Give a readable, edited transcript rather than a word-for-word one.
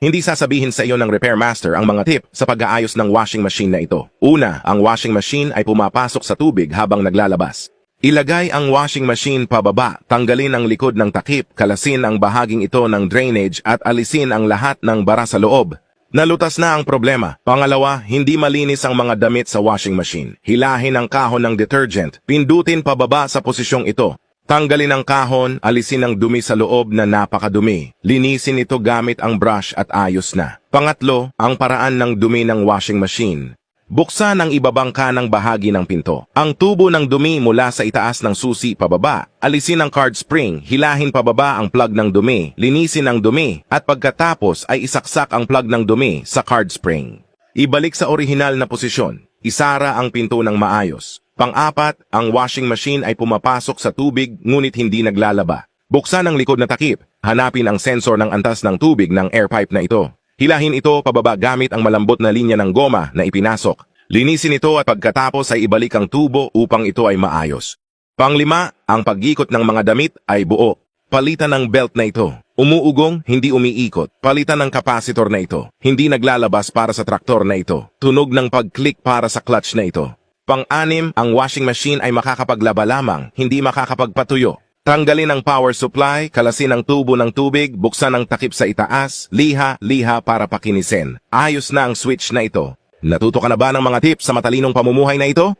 Hindi sasabihin sa iyo ng repair master ang mga tip sa pag-aayos ng washing machine na ito. Una, ang washing machine ay pumapasok sa tubig habang naglalabas. Ilagay ang washing machine pababa, tanggalin ang likod ng takip, kalasin ang bahaging ito ng drainage at alisin ang lahat ng bara sa loob. Nalutas na ang problema. Pangalawa, hindi malinis ang mga damit sa washing machine. Hilahin ang kahon ng detergent, pindutin pababa sa posisyong ito. Tanggalin ang kahon, alisin ang dumi sa loob na napakadumi. Linisin ito gamit ang brush at ayos na. Pangatlo, ang paraan ng dumi ng washing machine. Buksan ang ibabang kanang bahagi ng pinto. Ang tubo ng dumi mula sa itaas ng susi pababa. Alisin ang card spring, hilahin pababa ang plug ng dumi, linisin ang dumi, at pagkatapos ay isaksak ang plug ng dumi sa card spring. Ibalik sa orihinal na posisyon. Isara ang pinto ng maayos. Pang-apat, ang washing machine ay pumapasok sa tubig ngunit hindi naglalaba. Buksan ang likod na takip. Hanapin ang sensor ng antas ng tubig ng air pipe na ito. Hilahin ito pababa gamit ang malambot na linya ng goma na ipinasok. Linisin ito at pagkatapos ay ibalik ang tubo upang ito ay maayos. Panglima, ang pag-ikot ng mga damit ay buo. Palitan ng belt na ito. Umuugong, hindi umiikot. Palitan ng capacitor na ito. Hindi naglalabas para sa traktor na ito. Tunog ng pag-click para sa clutch na ito. Pang-anim, ang washing machine ay makakapaglaba lamang, hindi makakapagpatuyo. Tanggalin ang power supply, kalasin ang tubo ng tubig, buksan ang takip sa itaas, liha para pakinisin. Ayos na ang switch na ito. Natuto ka na ba ng mga tips sa matalinong pamumuhay na ito?